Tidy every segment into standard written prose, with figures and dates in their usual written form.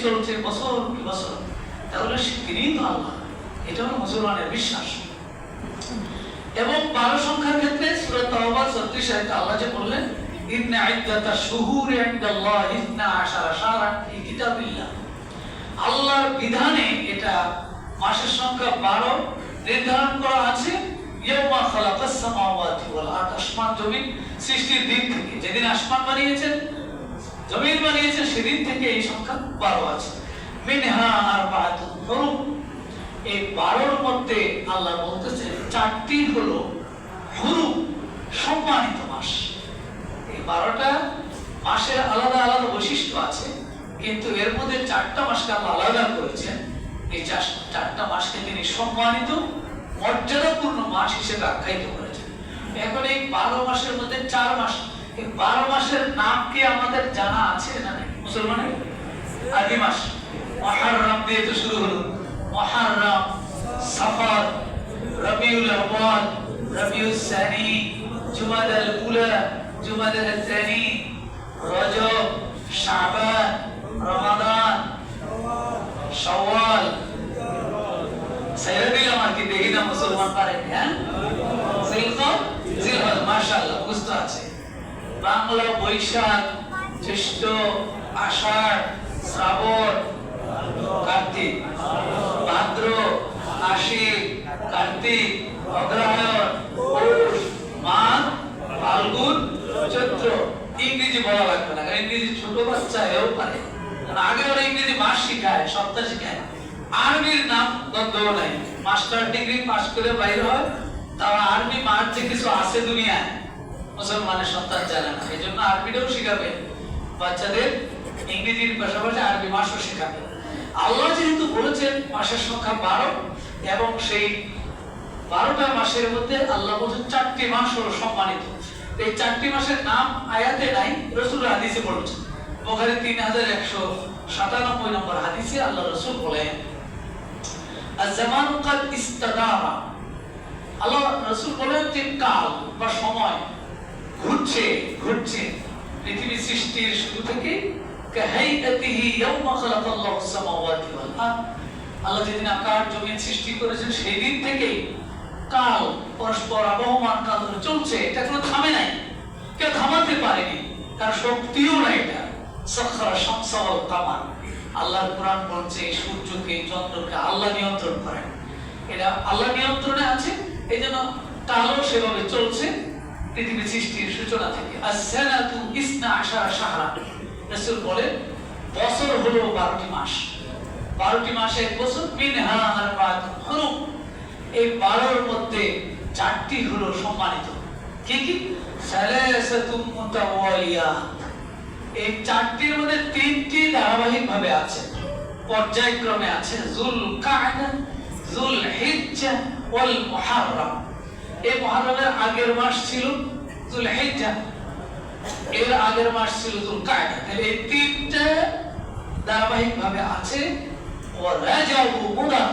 চলছে বছর কি বছর, তাহলে তিনি তো আল্লাহ। এটা হলো মুসলমানের বিশ্বাস। এবং 12 সংখ্যার ক্ষেত্রে সূরা তাওবা 36 আয়াতে আল্লাহ যে বললেন ইন্না ইদ্দাতাশ শুহুরি ইনদাল্লাহি 12 শাহরান ফি কিতাবিল্লাহ, আল্লাহর বিধানে এটা মাসের সংখ্যা 12 নির্ধারণ করা আছে। ইয়াউমা খালাকাস সামাওয়াতি ওয়াল আরদ, আসমান জমিন সৃষ্টির দিন থেকে, যেদিন আসমান বানিয়েছেন জমিন বানিয়েছেন সেদিন থেকে এই সংখ্যা 12 আছে। মিনহা আরবাতুন হুরুম, এই 12-র মধ্যে আল্লাহ বলতেছেন 4টি হলো হুরুম, সম্মানিত মাস। এই 12টা মাসের আলাদা আলাদা বৈশিষ্ট্য আছে, কিন্তু এর মধ্যে 4টা মাসকে আল্লাহ আলাদা করেছেন। এই 4টা মাসকে তিনি সম্মানিত মর্যাদাপূর্ণ মাস হিসেবে আখ্যায়িত করেছেন। এখন এই 12 মাসের মধ্যে 4 মাস, এই 12 মাসের নাম কি আমাদের জানা আছে না নাই? মুসলমানের আরবি মাস মুহররম দিয়ে তো শুরু হলো, মুহররম, সফর, রবিউল আউয়াল, রবিউল সানি, জুমাদাল উলা, জুমাদাল সানি, রজব, শাবান, রমাদান, শাওয়াল। সাইরা দিলাম আর কি, দেখি না মুসলমান পারে। হ্যাঁ, জিলহজ, মাশাআল্লাহ মুখস্থ আছে। বাংলা বৈশাখ, জ্যৈষ্ঠ, আষাঢ়, শ্রাবণ, কার্তিক, ভাদ্র, আশ্বিন, কার্তিক, অগ্রহায়ণ, পৌষ, মাঘ, ফাল্গুন, চৈত্র। ইংরেজি বলা লাগবে না, কারণ ইংরেজি ছোট বাচ্চা এও পারে। আগে ওরা ইংরেজি মাস শিখায়, সপ্তাহ শিখায়। আরবির নাম গন্ধও নাই, মাস্টার ডিগ্রি পাস করে বাইরে হয়, তাও আরবি মাস যে কিছু আছে দুনিয়ায় মুসলমানের সন্তান জানে না। এই জন্য আরবিটাও শিখাবে বাচ্চাদের, ইংরেজির পাশাপাশি আরবি মাসও শিখাবে। আল্লাহ যেহেতু বলেছেন মাসের সংখ্যা 12, এবং সেই 12টা মাসের মধ্যে আল্লাহ বলেছেন 4টি মাস হলো সম্মানিত। এই 4টি মাসের নাম আয়াতে নাই, রাসূল হাদিসে বলেছেন। বুখারী 3197 নম্বর হাদিসে আল্লাহ রাসূল বলেন আয-জামানু কাদ ইস্তাদারা, আল্লাহ রাসূল বলেন যে কাল বা সময় ঘুরছে ঘুরছে পৃথিবী সৃষ্টির শুরু থেকে কাহাইয়াতিহি ইয়াওমা খালাকাল্লাহুস সামাওয়াতি ওয়াল আরদ, আল্লাহ যেদিন আকাশ জমিন সৃষ্টি করেছেন সেই দিন থেকেই কাল পরস্পর আবহমান কাল ধরে চলছে। এটা কোনো থামে নাই, কেউ থামাতে পারেনি, তার শক্তিও নাই। এটা সাখখারা শামসা ওয়াল কামার, আল্লাহর কোরআন বলছে সূর্যকে চন্দ্রকে আল্লাহ নিয়ন্ত্রণ করেন। এটা আল্লাহ নিয়ন্ত্রণে আছে, এই জন্য কালও সেভাবে চলছে পৃথিবী সৃষ্টির সূচনা থেকে। as-sanatu 12 শাহরান, রাসূল বলেন বছর হলো 12টি মাস। 12টি মাসে এক বছর। মিনহা আরবাতুন হুরুম, এই 12-র মধ্যে 4টি হলো সম্মানিত। কি কি? সালাসাতুম মুতাওয়ালিয়াত, এই 4টির মধ্যে 3টি ধারাবাহিক ভাবে আছে, পর্যায়ক্রমে আছে। যুলকায়দা, যুলহিজ্জা ওয়াল মুহররম। এই মুহররমের আগের মাস ছিল যুলহিজ্জা, এর আগের মাস ছিল যুলকায়দা। তাহলে এই 3টা ধারাবাহিক ভাবে আছে। ও রজব মুদার,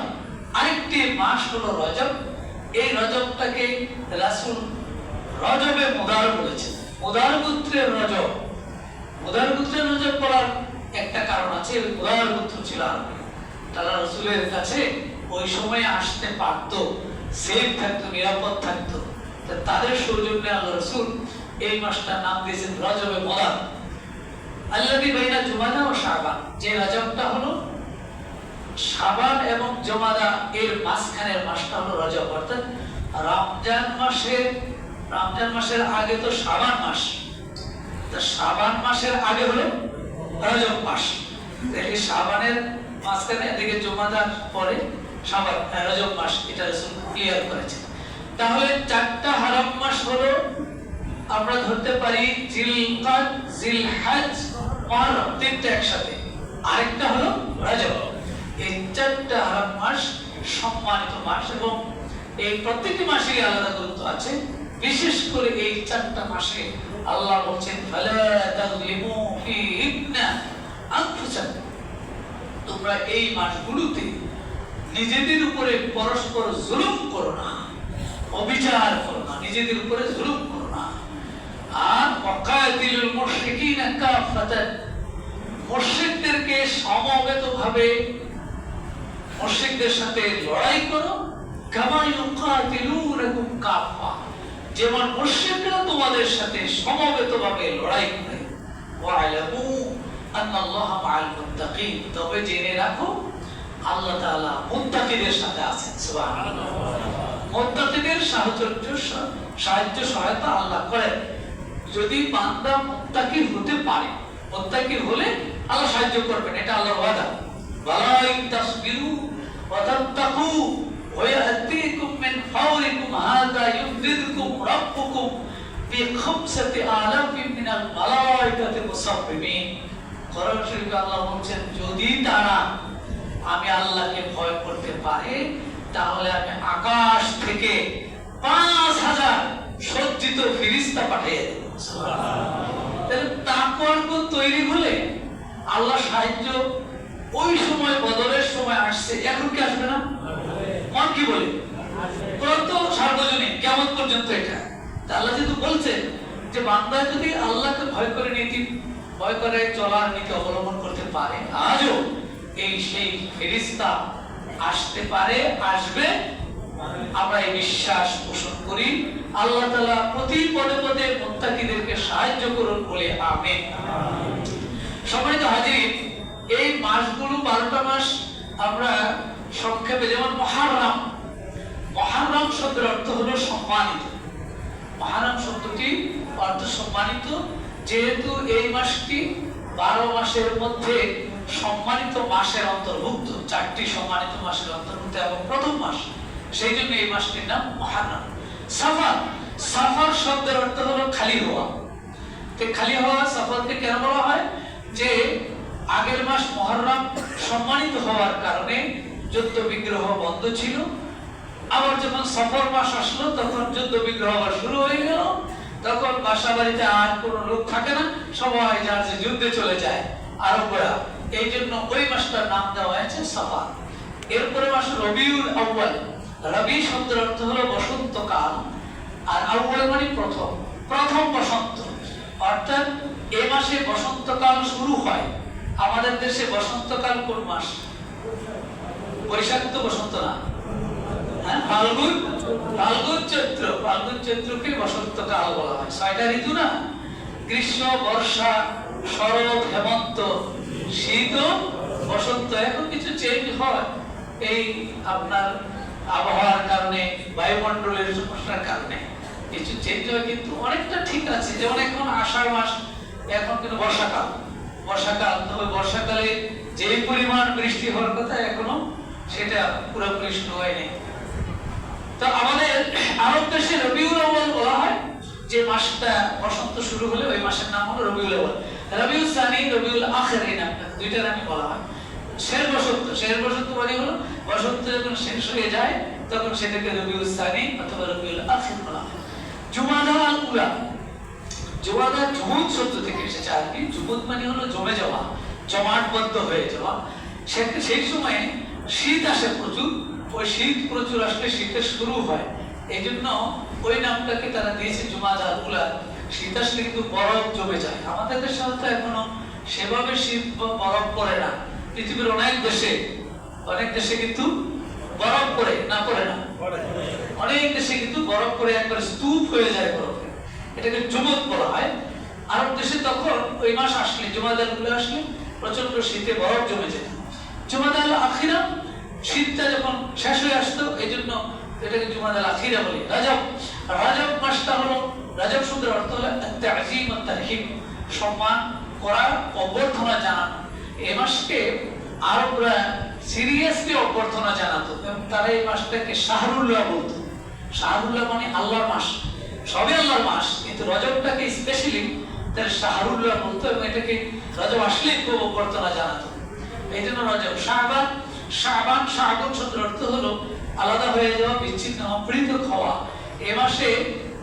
আরেকটি মাস হলো রজব। এই রজবটাকে রাসূল রজবে মুদার বলেছেন। মুদার গোত্রের রজব, মুদার গোত্রের রজব বলার একটা কারণ আছে। মুদার গোত্র ছিল আরবি, তারা রাসূলের কাছে ওই সময় আসতে পারত, সেফ থাকতো, নিরাপদ থাকতো। তাদের সৌজন্যে আল্লাহ রাসূল এই মাসটার নাম দিয়েছেন রজবে মুদার। আল্লাযী বাইনা জুমাদা ও শাবান, যে রজবটা হলো শাবান এবং জুমাদা এর মাঝখানের মাসটা হলো রজব। অর্থাৎ রমজান মাসের আগে তো শাবান মাস, তা শাবান মাসের আগে হলো রজব মাস। তাহলে শাবানের মাঝখানে, এদিকে জুমাদার পরে শাবান, রজব মাস, এটা রাসূল ক্লিয়ার করেছেন। তাহলে 4টা হারাম মাস হলো, আমরা ধরতে পারি জিলকাদ, জিলহজ, মুহররম, 3টা একসাথে, আরেকটা হলো রজব। এই 4টা হারাম মাস সম্মানিত মাস, এবং এই প্রত্যেকটি মাসেরই আলাদা গুরুত্ব আছে। বিশেষ করে এই 4টা মাসে আল্লাহ বলছেন ফালা তাযলিমু ফীহিন্না আনফুসাকুম, তোমরা এই মাসগুলোতে নিজেদের উপরে পরস্পর জুলুম করো না, অবিচার করো না, নিজেদের উপরে জুলুম করো না। আর ওয়াকাতিলুল মুশরিকিনা কাফাতান, মুশরিকদেরকে সমবেত ভাবে মুশরিকদের সাথে লড়াই করো, কামা ইউকাতিলুনাকুম কাফা, যেমন মুশরিকরা তোমাদের সাথে সমবেতভাবে লড়াই করে। ওয়া'লামু আন্নাল্লাহা মা'আল মুত্তাকিন, তবে জেনে রাখো আল্লাহ তাআলা মুত্তাকিদের সাথে আছেন। সুবহানাল্লাহ। মুত্তাকিদের সাহায্য সহায়তা আল্লাহ করেন। যদি বান্দা মুত্তাকি হতে পারে, মুত্তাকি হলে আল্লাহ সাহায্য করবেন, এটা আল্লাহর ওয়াদা। ওয়ালা ইন তাসবিরু ওয়া তাত্তাকু ওয়া ইয়াতিকুম মিন ফাওরিকুম হাযা ইউমদিদকুম রাব্বুকুম বিখামসাতি আলাফিন মিনাল মালাইকাতি মুসাব্বিবিন। কোরআন শরীফে আল্লাহ বলেন, যদি তারা আমি আল্লাহকে ভয় করতে পারে, তাহলে আমি আকাশ থেকে 5000 সজ্জিত ফেরেশতা পাঠিয়ে দেব। সুবহানাল্লাহ। তাকওয়ার গুণ তৈরি হলে আল্লাহ সাহায্য ওই সময় বদরের সময় আসছে, এখন কি আসবে না? মন কি বলে? কত সার্বজনীন কিয়ামত পর্যন্ত এটা। আল্লাহ যেহেতু বলছেন যে বান্দা যদি আল্লাহকে ভয় করে ভয় করে চলার নীতি অবলম্বন করতে পারে, আজও এই সেই ফেরেশতা আসতে পারে, আসবে। আমরা এই বিশ্বাস পোষণ করি। আল্লাহ তাআলা প্রতি পদে পদে মুত্তাকিদেরকে সাহায্য করুন বলে আমিন। সম্মানিত হাজির, এই মাসগুলো 12টা মাস আমরা সংক্ষেপে, যেমন মুহররম, মুহররম শব্দের অর্থ হলো সম্মানিত। মুহররম শব্দটি অর্থ সম্মানিত, যেহেতু এই মাসটি 12 মাসের মধ্যে সম্মানিত মাসের অন্তর্ভুক্ত, 4টি সম্মানিত মাসের অন্তর্ভুক্ত এবং প্রথম মাস, সেই জন্য এই মাসটির নাম মুহররম। সাফার, সাফার শব্দের অর্থ হলো খালি হওয়া। খালি হওয়া সাফারকে কেন বলা হয়? যে আগের মাস মুহররম সম্মানিত হওয়ার কারণে যুদ্ধ বিগ্রহ বন্ধ ছিল, আবার যখন সফর মাস আসলো তখন যুদ্ধ বিগ্রহ আবার শুরু হয়ে গেল, তখন বাসা বাড়িতে আর কোনো লোক থাকে না, সবাই যার যে যুদ্ধে চলে যায় আরবরা। এই জন্য ওই মাসটার নাম দেওয়া হয়েছে সাফার। এরপরে মাস রবিউল আউয়াল। রবি শব্দের অর্থ হলো বসন্তকাল, আর আউয়াল মানে প্রথম, প্রথম বসন্ত। অর্থাৎ এই মাসে বসন্তকাল শুরু হয়। আমাদের দেশে বসন্তকাল কোন মাস? বৈশাখ তো বসন্ত না, হ্যাঁ, ফাল্গুন, ফাল্গুন চৈত্র। ফাল্গুন চৈত্রকে বসন্তকাল বলা হয়। 6টা ঋতু না? গ্রীষ্ম, বর্ষা, শরৎ, হেমন্ত, শীত, বসন্ত। এখন কিছু চেঞ্জ হয় এই আপনার আবহাওয়ার কারণে, বায়ুমণ্ডলের সমস্যার কারণে কিছু চেঞ্জ হয়, কিন্তু অনেকটা ঠিক আছে। যেমন এখন আষাঢ় মাস, এখন কিন্তু বর্ষাকাল। বর্ষাকাল, তবে বর্ষাকালে যে পরিমাণ বৃষ্টি হওয়ার কথা এখনো সেটা পুরোপুরি শুরু হয়নি। তো আমাদের আরব দেশে রবিউল আউয়াল বলা হয়, যে মাসটা বসন্ত শুরু হলে ওই মাসের নাম হলো রবিউল আউয়াল। রবিউল সানি, রবিউল আখির, এই নামটা দুইটা নামই বলা হয়। শের বসন্ত, শের বসন্ত মানে হলো বসন্ত যখন শেষ হয়ে যায় তখন সেটাকে রবিউল সানি অথবা রবিউল আখির বলা হয়। জুমাদা আল উলা, জুমাদা জুমুদ শব্দ থেকে এসেছে আর কি। জুমুদ মানে হলো জমে যাওয়া, জমাটবদ্ধ হয়ে যাওয়া। সেই সময় শীত আসে প্রচুর, ওই শীত প্রচুর আসলে শীতের শুরু হয়, এই জন্য ওই নামটাকে তারা দিয়েছে জুমাদা আল উলা। শীত আসলে কিন্তু বরফ জমে যায়। আমাদের দেশে হয়তো এখনো সেভাবে শীত বরফ পড়ে না। পৃথিবীর অনেক দেশে কিন্তু বরফ পড়ে না, পড়ে না, অনেক দেশে কিন্তু বরফ পড়ে একবার স্তূপ হয়ে যায় বরফে, এটাকে জুমুদ বলা হয়। আরব দেশে তখন ওই মাস আসলে, জুমাদা আল উলা আসলে প্রচন্ড শীতে বরফ জমে যেত। জুমাদা আল আখিরা, শীতটা যখন শেষ হয়ে আসতো, এই জন্য এটাকে জুমাদা আল আখিরা বলি। রজব, রজব মাসটা হলো, রজব শব্দের অর্থ হলো তাজিম ওয়া তারহিব, সম্মান করা, অভ্যর্থনা জানানো। এই মাসকে আরবরা সিরিয়াসলি অভ্যর্থনা জানাতো এবং তারা এই মাসটাকে শাহরুল্লাহ বলতো। শাহরুল্লাহ মানে আল্লাহর মাস, সবই আল্লাহর মাস, কিন্তু রজবটাকে স্পেশালি তারা শাহরুল্লাহ বলতো এবং এটাকে রজব আসলে খুব অভ্যর্থনা জানাতো। এই জন্য রজব। শাবান, শাবান, শাবান শব্দের অর্থ হলো আলাদা হয়ে যাওয়া, বিচ্ছিন্ন হওয়া, পৃথক হওয়া। এ মাসে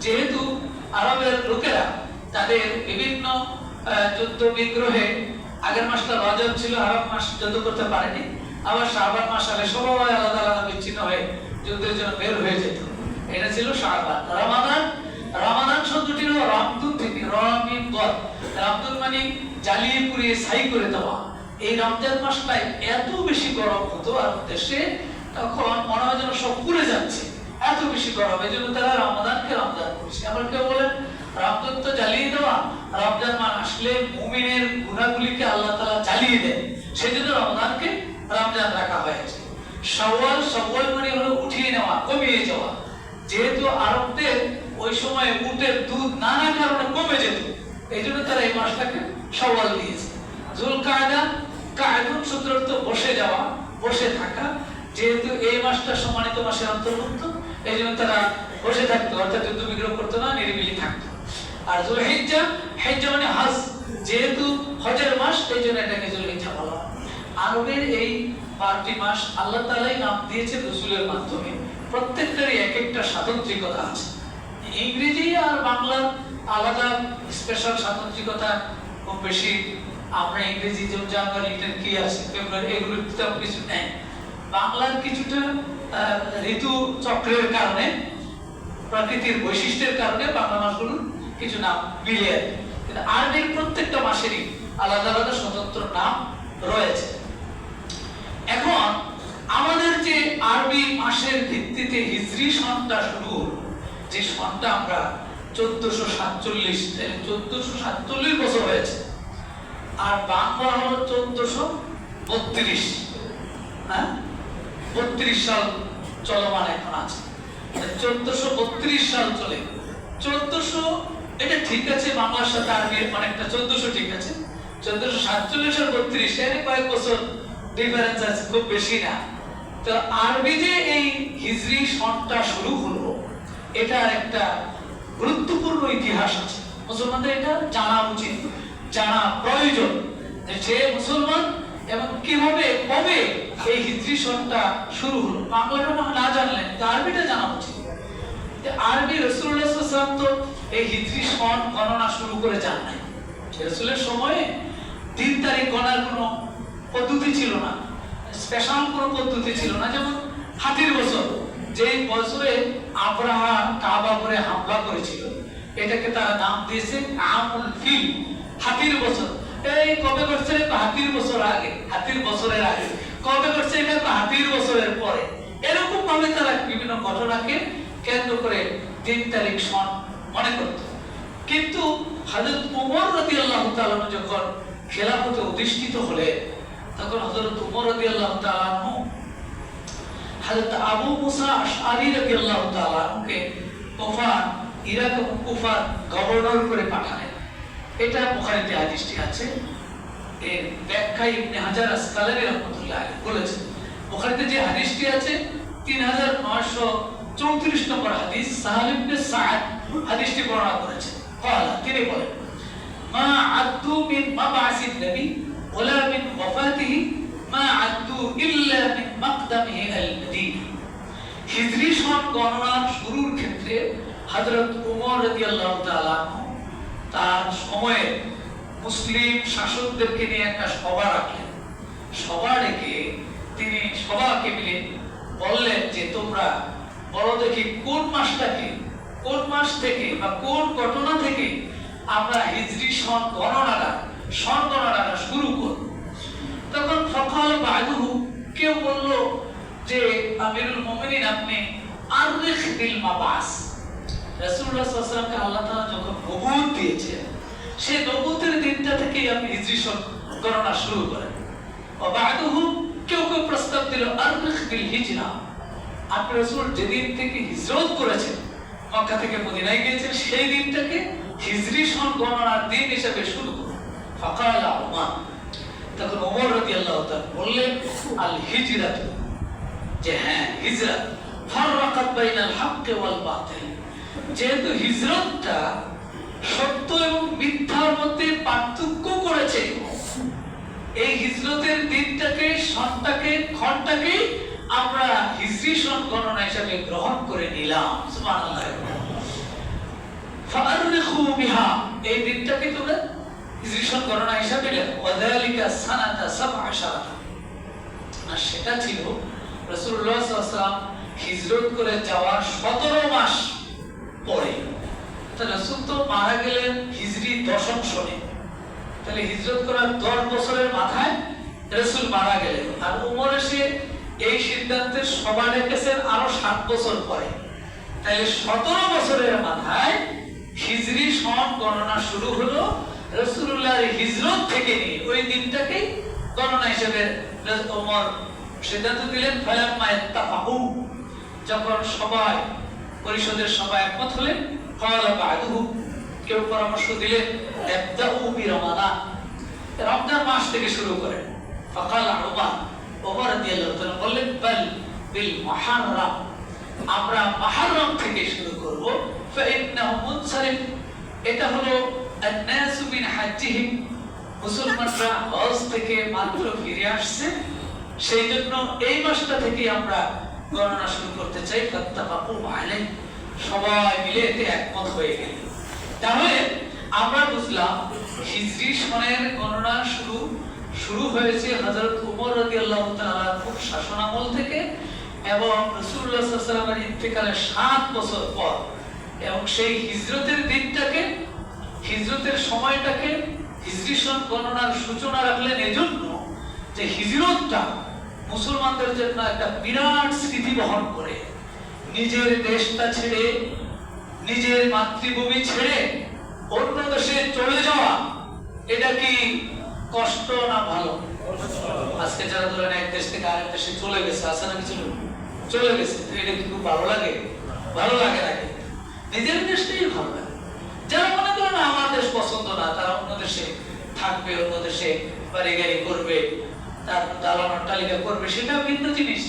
যেহেতু আরবের লোকেরা তাদের বিভিন্ন যুদ্ধ বিগ্রহে, আগের মাসটা রজব ছিল, আরব মাস যুদ্ধ করতে পারেনি, আবার শাবান মাস আলে সবাই আলাদা আলাদা বিচ্ছিন্ন হয়ে যুদ্ধের জন্য বের হয়ে যেত। এটা ছিল শাবান। রমাদান, রমাদান শব্দটি হলো রামদুন থেকে, রামিম দর। রামদুন মানে জ্বালিয়ে পুড়িয়ে ছাই করে দেওয়া, এই রমজান মাসটাই এত বেশি গরম হতো আর দেশে তখন মনে হয় যেন সব পুড়ে যাচ্ছে, এত বেশি গরম। এই জন্য তারা রমাদানকে রমজান করছে। আবার কেউ বলেন রমজান তো জ্বালিয়ে দেওয়া, রমজান মাস আসলে মুমিনের গুনাহগুলিকে আল্লাহ তাআলা জ্বালিয়ে দেন, সেজন্য রমজানকে রমজান রাখা হয়েছে। শাওয়াল মানে হলো উঠিয়ে নেওয়া, কমিয়ে যাওয়া। যেহেতু আরবদের ওই সময় উটের দুধ নানা কারণে কমে যেত, এই জন্য তারা এই মাসটাকে শাওয়াল দিয়েছে। যুলকায়দা, কায়দুন সূত্র অর্থ বসে যাওয়া, বসে থাকা। যেহেতু এই মাসটা সম্মানিত মাসের অন্তর্ভুক্ত, এই জন্য তারা বসে থাকতো, অর্থাৎ যুদ্ধ বিগ্রহ করতো না, নিরিবিলি থাকতো। আর যুলহিজ্জা, হিজ্জা মানে হজ, যেহেতু হজের মাস এই জন্য এটাকে যুলহিজ্জা বলা হয়। আরবের এই 12টি মাস আল্লাহ তাআলাই নাম দিয়েছে রাসূলের মাধ্যমে। প্রত্যেকটারই এক একটা স্বাতন্ত্রিকতা আছে। ইংরেজি আর বাংলার আলাদা স্পেশাল স্বাতন্ত্রিকতা খুব বেশি। আমরা ইংরেজি যেমন জানুয়ারি কি আছে, ফেব্রুয়ারি, এগুলোর তেমন কিছু নেই। বাংলার কিছুটা ঋতু চক্রের কারণে, প্রকৃতির বৈশিষ্ট্যের কারণে বাংলা মাসগুলোর কিছু নাম মিলে আছে। কিন্তু আরবির প্রত্যেকটা মাসেরই আলাদা আলাদা স্বতন্ত্র নাম রয়েছে। এখন আমাদের যে আরবি মাসের ভিত্তিতে হিজরি সনটা শুরু হলো, যে সনটা আমরা 1447, 1447 বছর হয়েছে, আর বাংলা হলো 1432। হ্যাঁ, 32 সাল চলমান এখন আছে। 1432 সাল চলে। 1400 এটা ঠিক আছে, বাংলার সাথে আরবির অনেকটা। 1400 ঠিক আছে, 1447 আর 32 এর কয়েক বছর ডিফারেন্স আছে, খুব বেশি না। তো আরবি যে এই হিজরি সনটা শুরু হলো, এটার একটা গুরুত্বপূর্ণ ইতিহাস আছে। মুসলমানদের এটা জানা উচিত, জানা প্রয়োজন, যে মুসলমান এবং কিভাবে কবে এই হিজরি সনটা শুরু হলো। বাংলাটা না জানলে আরবিটা জানা উচিত। আরবি রাসূলুল্লাহ সাল্লাল্লাহু আলাইহি ওয়াসাল্লাম তো এই হিজরি সন গণনা শুরু করে যান নাই। রাসূলের সময়ে দিন তারিখ গণনার কোনো পদ্ধতি ছিল না, স্পেশাল কোনো পদ্ধতি ছিল না। যেমন হাতির বছর, যে বছরে আব্রাহা কাবা করে হামলা করেছিল, এটাকে তারা নাম দিয়েছে আমুল ফিল, হাতির বছর। এই কবে করছে? হাতির বছর আগে, হাতির বছরের আগে। কবে করছে? এটা হাতির বছরের পরে। এরকম ভাবে তারা বিভিন্ন ঘটনাকে কেন্দ্র করে দিন তারিখ সন মনে করত। কিন্তু হযরত ওমর রাদিয়াল্লাহু তাআলা যখন খেলাফতে অধিষ্ঠিত হলেন, তখন হযরত ওমর রাদিয়াল্লাহু তাআলা হযরত আবু মুসা আশআরী রাদিয়াল্লাহু তাআলা কে কুফা, ইরাক এবং কুফার গভর্নর করে পাঠালেন। এটা বুখারীতে হাদিসটি আছে। এর ব্যাখ্যা ইবনে হাজার আসকালানী রাহমাতুল্লাহ আলাইহি বলেছেন। বুখারীতে যে হাদিসটি আছে 3934 নম্বর হাদিস, সাহাল ইবনে সাদ হাদিসটি বর্ণনা করেছেন। তিনি বলেন, মা আদু মিন মাবআসিন নবী ওয়ালা মিন ওয়াফাতিহি মা আদু ইল্লা মিন মাকদামিহি আল-মদীনা। হিজরি সন গণনার শুরুর ক্ষেত্রে হযরত ওমর রাদিয়াল্লাহু তাআলা তার সময়ে মুসলিম শাসকদেরকে নিয়ে একটা সভা রাখলেন। সভা ডেকে তিনি সবাইকে মিলে বললেন যে তোমরা বলো দেখি কোন মাসটাকে, কোন মাস থেকে বা কোন ঘটনা থেকে আমরা হিজরি সন গণনাটা শুরু করব। তখন ফাকাল বাদুহু, কেউ বলল যে আমিরুল মুমিনিন আপনি আররিখ বিল মাবাস। রাসূলুল্লাহ সাল্লাল্লাহু আলাইহি ওয়াসাল্লামকে আল্লাহ তাআলা যখন নবুয়ত দিয়েছেন, সেই নবুয়তের দিনটা থেকে আপনি হিজরি সন গণনা শুরু করেন। ওয়া বাদুহু, কেউ প্রস্তাব দিল আররিখ বিল হিজরা, আপনি রাসূল যেদিন থেকে হিজরত করেছেন, মক্কা থেকে মদিনায় গিয়েছেন, সেই দিনটাকে হিজরি সন গণনার দিন হিসেবে শুরু করুন। ফাকাল উমর, তখন ওমর রাদিয়াল্লাহু তাআলা বললেন আল হিজরাত, যে হ্যাঁ হিজরত, ফাররাকাত বাইনাল হক ওয়াল বাতিল, যেহেতু হিজরতটা সত্য এবং মিথ্যার মধ্যে পার্থক্য করেছে, এই হিজরতের দিনটাকে, সনটাকে, ক্ষণটাকে আমরা হিজরি সন গণনা হিসেবে গ্রহণ করে নিলাম। সুবহানাল্লাহ। ফাআররিখু বিহা, এই দিনটাকে তোমরা হিজরি সন গণনা হিসেবে লেখো। ওয়াযালিকা সানাতা 17, আর সেটা ছিল রাসূলুল্লাহ সাল্লাল্লাহু আলাইহি ওয়াসাল্লাম হিজরত করে যাওয়ার 17 মাস পরে। তাহলে রাসূল তো মারা গেলেন হিজরি 10ম সনে, তাহলে হিজরত করার 10 বছরের মাথায় রাসূল মারা গেলেন, আর উমর এসে এই সিদ্ধান্তের সভা ডেকেছেন আরো 7 বছর পরে। তাহলে 17 বছরের মাথায় হিজরি সন গণনা শুরু হলো। রাসূলুল্লাহর হিজরত থেকে নিয়ে ওই দিনটাকে গণনা হিসেবে ওমর সিদ্ধান্ত দিলেন। ফালাম্মা ইত্তাফাকু, যখন সবাই পরিষদের সবাই একমত হলেন, ক্বালা বা'দুহু, কেউ পরামর্শ দিলেন ইবদাউ বিরমাদান, রমজান মাস থেকে শুরু করেন। ফাকাল ওমর রাদিয়াল্লাহু তাআলা বললেন বাল বিল মুহাররম, আমরা মুহররম থেকে শুরু করব। ফাইন্নাহু মুনসারিফ, এটা হলো আন-নাসু মিন হাজ্জিহিম, মুসলমানরা হজ থেকে মাত্র ফিরে আসছে, সেই জন্য এই মাসটা থেকে আমরা গণনা শুরু করতে চাই। ফাত্তাফাকু আলাইহি, সবাই মিলে এতে একমত হয়ে গেলেন। তাহলে আমরা বুঝলাম হিজরি সনের গণনা শুরু হয়েছে হযরত ওমর রাদিয়াল্লাহু তাআলার শাসনামল থেকে, এবং রাসূলুল্লাহ সাল্লাল্লাহু আলাইহি ওয়াসাল্লামের ইন্তেকালের 7 বছর পর। এবং সেই হিজরতের দিনটাকে, হিজরতের সময়টাকে হিজরি সন গণনার সূচনা রাখলেন এজন্য যে হিজরতটা মুসলমানদের জন্য একটা বিরাট স্মৃতি বহন করে। নিজের দেশটা ছেড়ে, নিজের মাতৃভূমি ছেড়ে অন্য দেশে চলে যাওয়া, এটা কি কষ্ট না ভালো? আজকে যারা ধরেন এক দেশ থেকে আরেক দেশে চলে গেছে, আছে না কিছু চলে গেছে, তো এটা কি খুব ভালো লাগে? ভালো লাগে না, কিন্তু নিজের দেশটাই ভালো লাগে। যারা মনে করেন আমার দেশ পছন্দ না, তারা অন্য দেশে থাকবে, অন্য দেশে বাড়ি গাড়ি করবে, তার দালানোর তালিকা করবে, সেটা ভিন্ন জিনিস।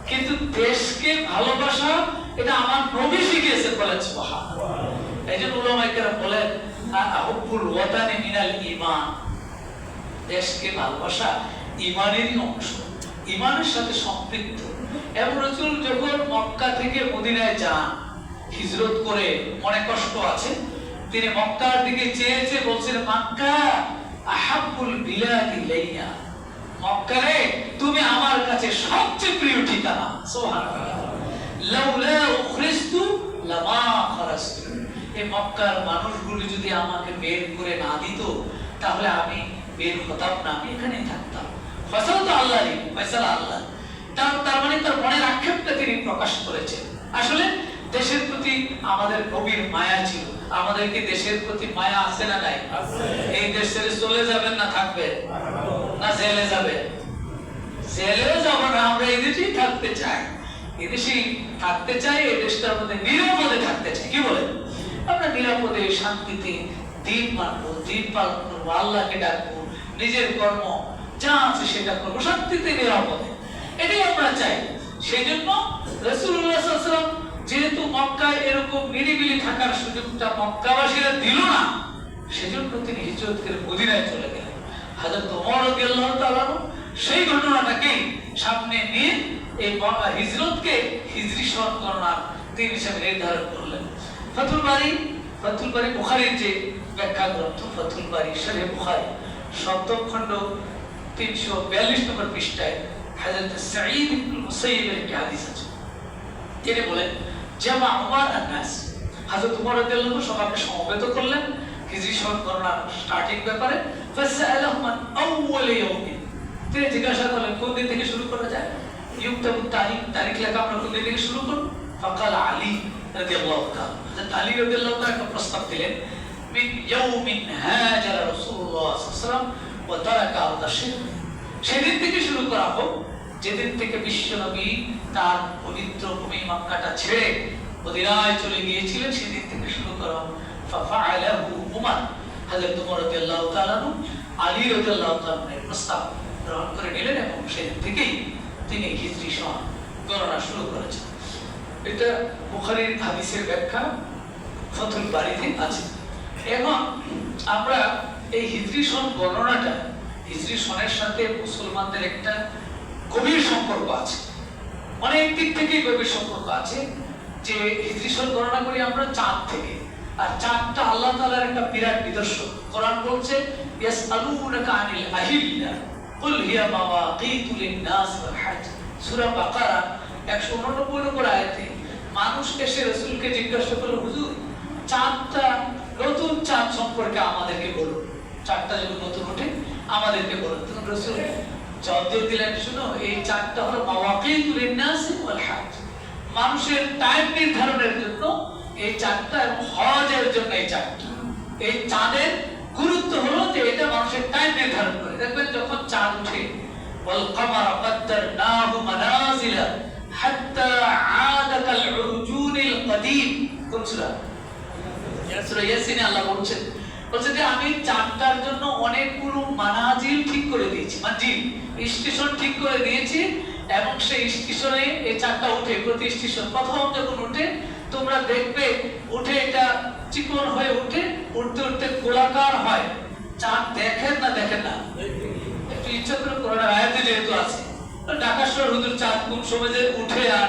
কিন্তু দেশকে ভালোবাসা, এটা আমার নবী শিখিয়েছে, বলেন সুবহানাল্লাহ। এই যে উলামায়ে কেরাম বলেন হুব্বুল ওয়াতানি মিনাল ঈমান, দেশকে ভালোবাসা ঈমানেরই অংশ, ঈমানের সাথে সম্পৃক্ত। এবং রাসূল যখন মক্কা থেকে মদিনায় যান হিজরত করে, মনে কষ্ট আছে, তিনি মক্কার দিকে চেয়ে বলছেন মক্কা আহাব্বুল বিলাদি ইলাইয়া, মক্কা রে তুমি আমার কাছে সবচেয়ে প্রিয় ঠিকানা। সুবহানাল্লাহ। লাউলা উখরিজতু লামা খারাজতু, এই মক্কার মানুষগুলো যদি আমাকে বের করে না দিত, তাহলে আমি বের হতাম না, আমি এখানেই থাকতাম। ফয়সালা তো আল্লাহরই, ফয়সালা আল্লাহ। তার মানে তার মনের আক্ষেপটা তিনি প্রকাশ করেছেন। আসলে দেশের প্রতি আমাদের গভীর মায়া ছিল। আমাদের কি দেশের প্রতি মায়া আছে না নাই? এই দেশ ছেড়ে চলে যাবেন না থাকবেন? না জেলে যাবেন? জেলেও যাব না, আমরা এই দেশেই থাকতে চাই, এই দেশেই থাকতে চাই, এই দেশটার মধ্যে নিরাপদে থাকতে চাই। কি বলেন? আমরা নিরাপদে শান্তিতে দিন মানবো, দিন পালন করবো, আল্লাহকে ডাকবো, নিজের কর্ম যা আছে সেটা করবো, শান্তিতে নিরাপদে, এটাই আমরা চাই। সেই জন্য রাসূলুল্লাহ সাল্লাল্লাহু আলাইহি ওয়াসাল্লাম যেহেতু মক্কায় এরকম নিরিবিলি থাকার সুযোগটা মক্কাবাসীরা দিল না, সেজন্য তিনি হিজরত করে মদিনায় চলে গেলেন। হযরত ওমর রাদিয়াল্লাহু তাআলা সেই ঘটনাটাকে সামনে নিয়ে এই হিজরতকে হিজরি সন গণনার দিন হিসেবে নির্ধারণ করলেন। ফাতুল বারী বুখারীর যে ব্যাখ্যা গ্রন্থ ফাতুল বারী শরীহ বুখারী 7ম খণ্ড 342 নম্বর পৃষ্ঠায় হযরত সাঈদ ইবনে মুসাইয়্যিবের একটি হাদিস আছে। তিনি বলেন জামা উমর আন-নাস, হযরত ওমর রাদিয়াল্লাহু আনহু সবাইকে সমবেত করলেন হিজরি সন গণনার স্টার্টিং ব্যাপারে। ফাসআলাহুম আন আউয়াল ইয়াউমিন, তিনি জিজ্ঞাসা করলেন কোন দিন থেকে শুরু করা যায়? ইউকতাবু তারিখ লেখা আমরা কোন দিন থেকে শুরু করব? ফাকাল আলী রাদিয়াল্লাহু তাআলা, হযরত আলী রাদিয়াল্লাহু তাআলা একটা প্রস্তাব দিলেন, মিন ইয়াউমিন হাজারা রাসূলুল্লাহ সাল্লাল্লাহু আলাইহি ওয়াসাল্লাম ওয়া তারাকা আল-শিরক, সেদিন থেকে শুরু করা হোক যেদিন থেকে বিশ্বনবী তার পবিত্র ভূমি মক্কাটা ছেড়ে মদিনায় চলে গিয়েছিলেন, সেদিন থেকে শুরু করা হোক। ফাফআলাহু উমর, হযরত ওমর রাদিয়াল্লাহু তাআলা আলী রাদিয়াল্লাহু তাআলার প্রস্তাব গ্রহণ করে নিলেন, এবং সেদিন থেকেই তিনি হিজরি সন গণনা শুরু করেছেন। এটা বুখারীর হাদিসের ব্যাখ্যা ফাতুল বারীতে আছে। এখন আমরা এই হিজরি সন গণনাটা, হিজরি সনের সাথে মুসলমানদের একটা গভীর সম্পর্ক আছে, অনেক দিক থেকে গভীর সম্পর্ক আছে। যে হিজরি সন গণনা করি আমরা চাঁদ থেকে, আর চাঁদটা আল্লাহ তাআলার একটা বিরাট নিদর্শন। কোরআন বলছে ইয়াসআলুনাকা আনিল আহিল্লা কুল হিয়া মাওয়াকিতু লিন-নাস ওয়াল হজ, সূরা বাকারা 189 নম্বর আয়াতে মানুষ এসে রাসূলকে জিজ্ঞাসা করলো, হুজুর চাঁদটা, নতুন চাঁদ সম্পর্কে আমাদেরকে বলুন, চাঁদটা যখন নতুন ওঠে আমাদেরকে বলুন। তখন রাসূল জবাব দিলেন, শুনো এই চাঁদটা হলো মাওয়াকিতুল লিন্নাস ওয়াল হজ, মানুষের টাইম নির্ধারণের জন্য এই চাঁদটা, এবং হজের জন্য এই চাঁদটা। এই চাঁদের গুরুত্ব হলো যে এটা মানুষের টাইম নির্ধারণ করে। দেখবেন যখন চাঁদ ওঠে, ওয়াল কামারা কাদ্দারনাহু মানাজিলা হাত্তা আদা কাল উরজুনিল কদিম। কোন সূরা? সূরা ইয়াসিনে আল্লাহ বলছেন যে আমি চাঁদটার জন্য অনেকগুলো মানাজিল ঠিক করে দিয়েছি, মানজিল স্টেশন ঠিক করে দিয়েছি, এবং সেই স্টেশনে এই চাঁদটা উঠে, প্রতি স্টেশন প্রথম যখন উঠে তোমরা দেখবে উঠে এটা চিকন হয়ে উঠে, উঠতে উঠতে গোলাকার হয়। চাঁদ দেখেন না একটু ইচ্ছা করে কোরআনের আয়াতে যেহেতু আছে, ঢাকা শহর হুজুর চাঁদ কোন সময় যে উঠে আর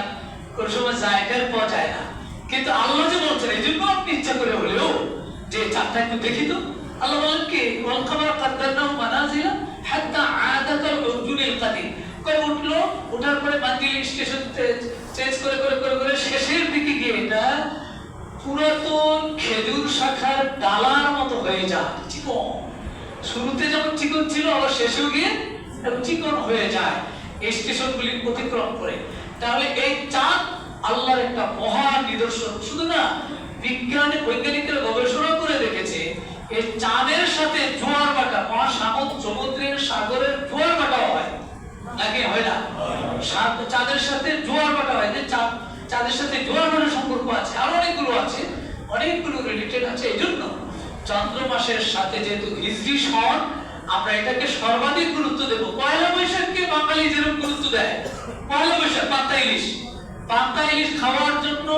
কোন সময় যায় টের পাওয়া যায় না, কিন্তু আল্লাহ যে বলছেন এই জন্য আপনি ইচ্ছা করে হলেও যে চাঁদটা একটু দেখি তো। আল্লাহ বলেন কি, ওয়াল কামারা কাদ্দারনাহু মানাজিলা হাত্তা আদা কাল উরজুনিল কদিম। কই উঠলো, ওঠার পরে মানজিল স্টেশন চেঞ্জ করে করে করে করে শেষের দিকে গিয়ে এটা পুরাতন খেজুর শাখার ডালার মতো হয়ে যায়, চিকন। শুরুতে যেমন চিকন ছিল আবার শেষেও গিয়ে চিকন হয়ে যায় এই স্টেশনগুলি অতিক্রম করে। তাহলে এই চাঁদ আল্লাহর একটা মহান নিদর্শন। শুধু না, বৈজ্ঞানিকরা গবেষণা করে দেখেছে এই চাঁদের সাথে জোয়ার ভাটা, সমুদ্রের সাগরের জোয়ার ভাটাও হয় নাকি হয় না? চাঁদের সাথে জোয়ার ভাটা হয়, যে চাঁদের সাথে জোয়ার ভাটার সম্পর্ক আছে, আর অনেকগুলো রিলেটেড আছে। এই জন্য চন্দ্র মাসের সাথে যেহেতু হিজরি সন, আমরা এটাকে সর্বাধিক গুরুত্ব দেব। পয়লা বৈশাখকে বাঙালি যেরকম গুরুত্ব দেয়, পয়লা বৈশাখ পান্তা ইলিশ খাওয়ার জন্য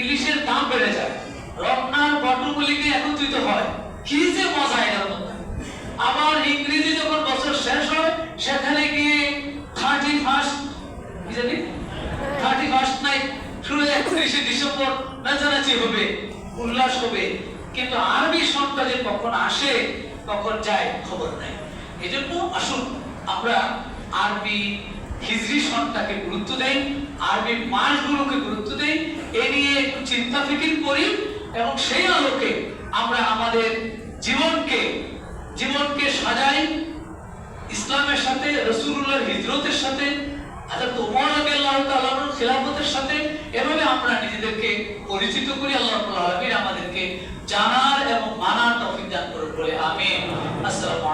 ইলিশের দাম বেড়ে যায়, রমনার বটমূলিকে একত্রিত হয়, কি যে মজা এটার মধ্যে। আবার ইংরেজি যখন বছর শেষ হয়, সেখানে গিয়ে 31 নাইট শুরু 31শে ডিসেম্বর নাচানাচি হবে, উল্লাস হবে, কিন্তু আরবি সনটা যে কখন আসে কখন যায় খবর নাই। এজন্য আসুন আমরা আরবি হিজরি সনটাকে গুরুত্ব দেই, আরবি মাসগুলোকে গুরুত্ব দেই, এ নিয়ে একটু চিন্তা ফিকির করি, এবং সেই আলোকে আমরা আমাদের জীবনকে সাজাই ইসলামের সাথে, রাসূলুল্লাহর হিজরতের সাথে, হযরত ওমর রাদিয়াল্লাহু তাআলা আনহুর খিলাফতের সাথে। এভাবে আমরা নিজেদেরকে পরিচিত করি। আল্লাহ রাব্বুল আলামিন আমাদেরকে জানার এবং মানার তৌফিক দান করুন বলে আমিন। আসসালামু আলাইকুম।